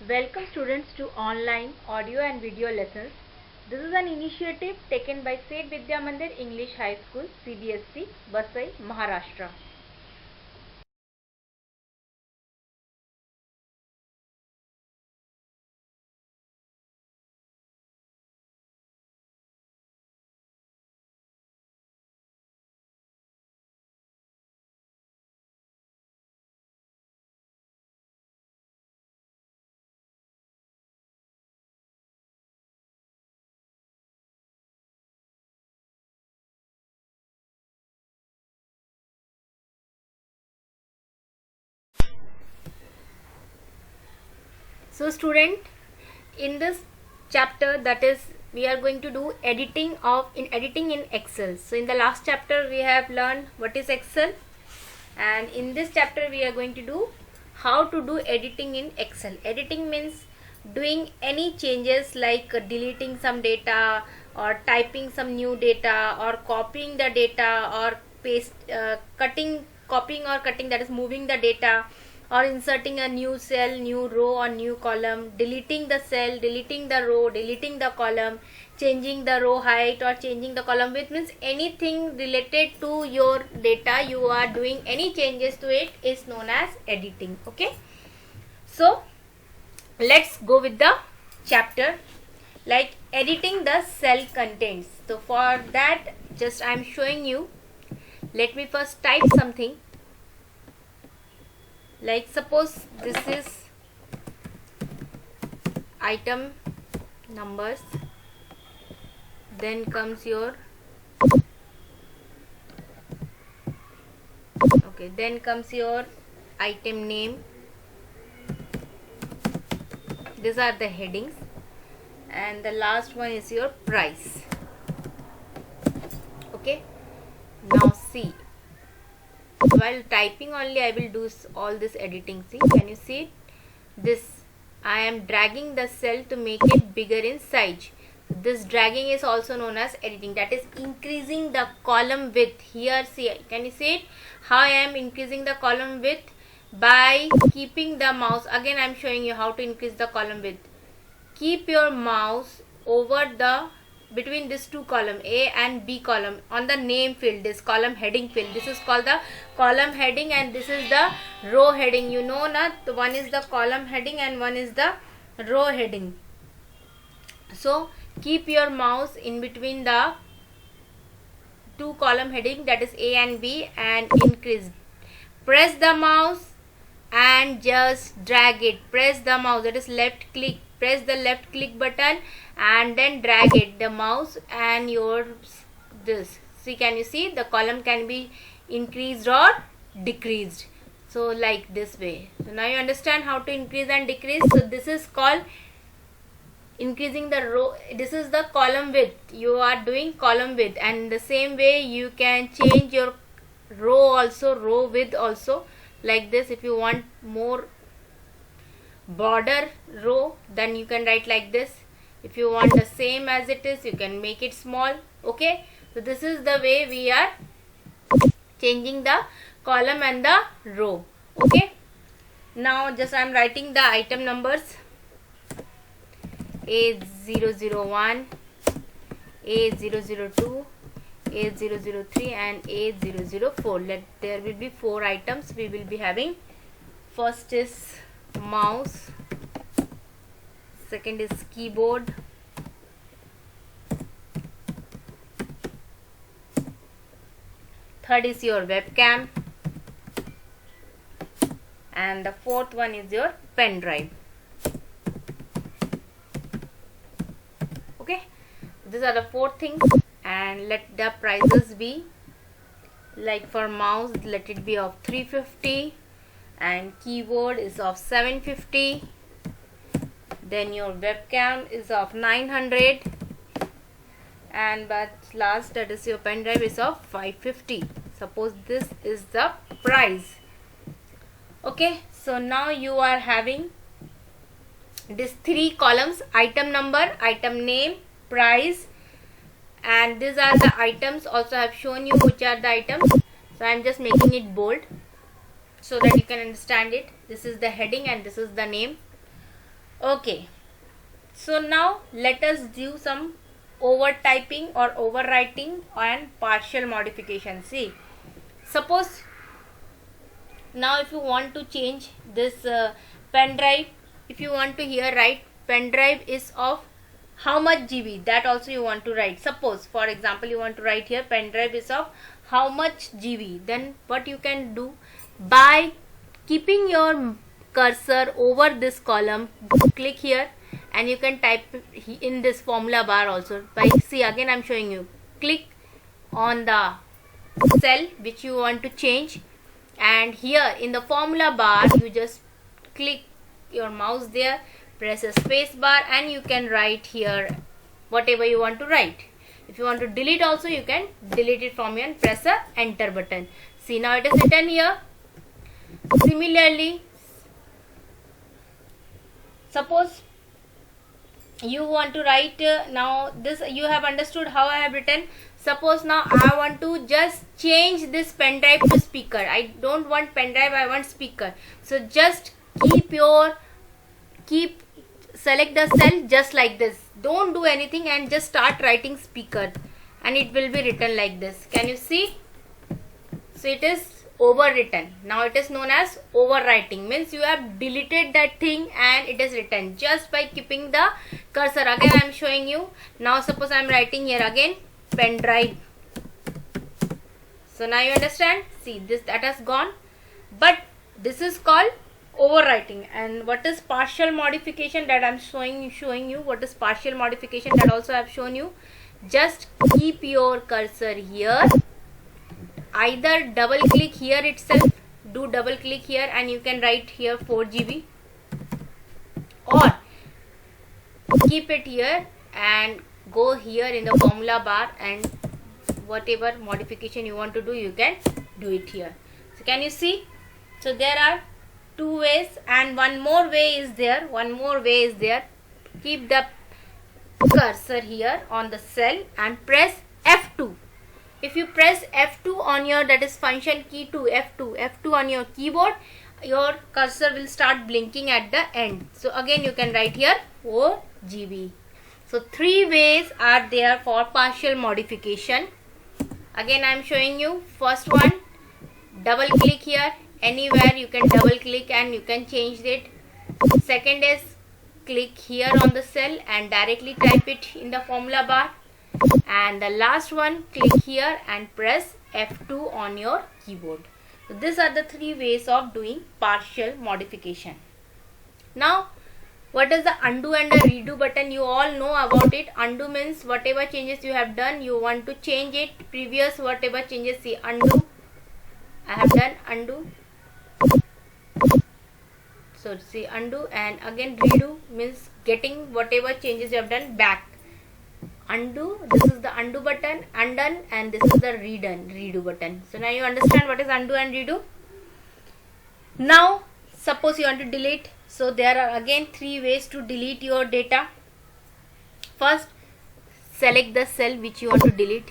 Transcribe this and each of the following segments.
Welcome students to online audio and video lessons. This is an initiative taken by Seth Vidya Mandir English High School, CBSE, Vasai, Maharashtra. So student, in this chapter, that is, we are going to do editing in Excel. So in the last chapter we have learned what is Excel, and in this chapter we are going to do how to do editing in Excel. Editing means doing any changes like deleting some data or typing some new data or copying the data or copying or cutting, that is moving the data, or inserting a new cell, new row or new column, deleting the cell, deleting the row, deleting the column, changing the row height or changing the column width. Means anything related to your data, you are doing any changes to it, is known as editing. Okay, so let's go with the chapter, like editing the cell contents. So for that, just I am showing you. Let me first type something. Like suppose this is item numbers, then comes your then comes your item name. These are the headings, and the last one is your price. Okay, now see, while typing only I will do all this editing. See, can you see it? This, I am dragging the cell to make it bigger in size. This dragging is also known as editing, that is increasing the column width. Here see, can you see it, how I am increasing the column width? By keeping the mouse, again I am showing you how to increase the column width. Keep your mouse over the between these two column, A and B column, on the name field, this column heading field. This is called the column heading and this is the row heading. You know na, one is the column heading and one is the row heading. So keep your mouse in between the two column heading, that is A and B, and increase. Press the mouse and just drag it. Press the mouse, that is left click. Press the left click button and then drag it, the mouse and your this. See, can you see the column can be increased or decreased? So like this way. So now you understand how to increase and decrease. So this is called increasing the row. This is the column width. You are doing column width, and the same way you can change your row also, row width also, like this. If you want more border row, then you can write like this. If you want the same as it is, you can make it small. Okay, so this is the way we are changing the column and the row. Okay, now just I am writing the item numbers: A001, A002, A003 and A004. There will be 4 items we will be having. First is mouse, second is keyboard, third is your webcam, and the fourth one is your pen drive. Okay, these are the 4 things, and let the prices be, like for mouse let it be of 350 and keyboard is of 750, then your webcam is of 900, and but last, that is your pen drive, is of 550. Suppose this is the price. Okay, so now you are having these 3 columns: item number, item name, price, and these are the items. Also I have shown you which are the items, so I am just making it bold. so that you can understand it. This is the heading and this is the name. Okay, so now let us do some over typing or overwriting and partial modification. See, suppose now if you want to change this pen drive, if you want to here write pen drive is of how much GB, that also you want to write. Suppose for example you want to write here pen drive is of how much GB, then what you can do, by keeping your cursor over this column, click here and you can type in this formula bar also. By see, again I am showing you, click on the cell which you want to change, and here in the formula bar you just click your mouse there, press a space bar and you can write here whatever you want to write. If you want to delete also, you can delete it from here and press a enter button. See, now it is written here. Similarly, suppose you want to write now this, you have understood how I have written. Suppose now I want to just change this pen drive to speaker. I don't want pen drive, I want speaker. So just select the cell just like this. Don't do anything and just start writing speaker and it will be written like this. Can you see? So it is overwritten. Now it is known as overwriting. Means you have deleted that thing and it is written just by keeping the cursor. Again I am showing you. Now suppose I am writing here again pen drive. So now you understand. See, this that has gone. But this is called overwriting. And what is partial modification, that I am showing you what is partial modification, that also I have shown you. Just keep your cursor here, either double click here itself, do double click here and you can write here 4 GB, or keep it here and go here in the formula bar and whatever modification you want to do, you can do it here. So can you see? So there are two ways, and one more way is there. Keep the cursor here on the cell and press F2. If you press F2 on your, that is function key to F2 on your keyboard, your cursor will start blinking at the end. So again you can write here 4 GB. So 3 ways are there for partial modification. Again I am showing you. First one, double click here, anywhere you can double click and you can change it. Second is click here on the cell and directly type it in the formula bar. And the last one, click here and press F2 on your keyboard. So these are the 3 ways of doing partial modification. Now what is the undo and the redo button? You all know about it. Undo means whatever changes you have done, you want to change it. Previous whatever changes, see, undo. I have done undo. So see, undo, and again redo means getting whatever changes you have done back. Undo, this is the undo button, undone, and this is the redo button. So now you understand what is undo and redo. Now suppose you want to delete. So there are again 3 ways to delete your data. First, select the cell which you want to delete.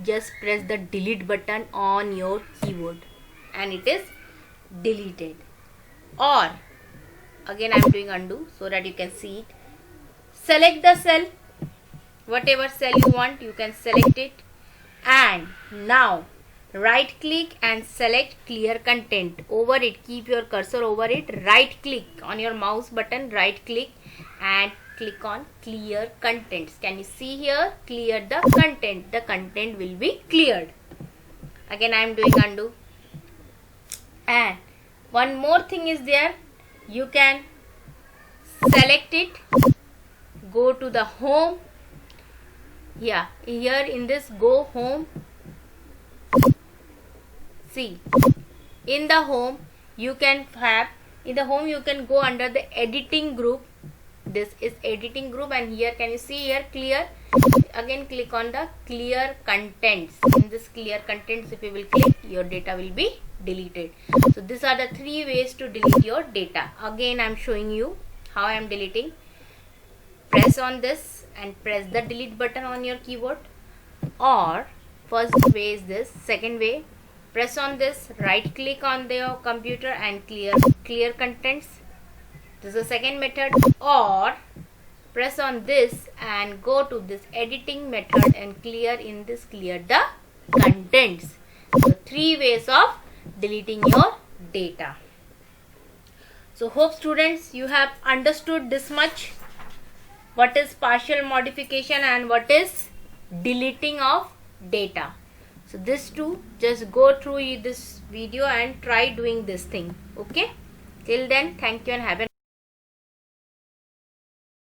Just press the delete button on your keyboard and it is deleted. Or again I am doing undo so that you can see it. Select the cell, whatever cell you want, you can select it, and now right click and select clear content. Over it, keep your cursor over it, right click on your mouse button, right click and click on clear contents. Can you see here? Clear the content. The content will be cleared. Again I am doing undo. And one more thing is there. You can select it, go to the home. Yeah, here in this go home. See, in the home you can have, in the home you can go under the editing group. This is editing group, and here can you see here clear. Again click on the clear contents. In this clear contents, if you will click, your data will be deleted. So these are the 3 ways to delete your data. Again I am showing you how I am deleting. Press on this and press the delete button on your keyboard. Or first way is this. Second way, Press on this, right click on the computer and clear contents. This is the second method. Or press on this and go to this editing method and clear the contents. So 3 ways of deleting your data. So hope students you have understood this much, what is partial modification and what is deleting of data. So this too, just go through this video and try doing this thing. Okay, till then, thank you and have a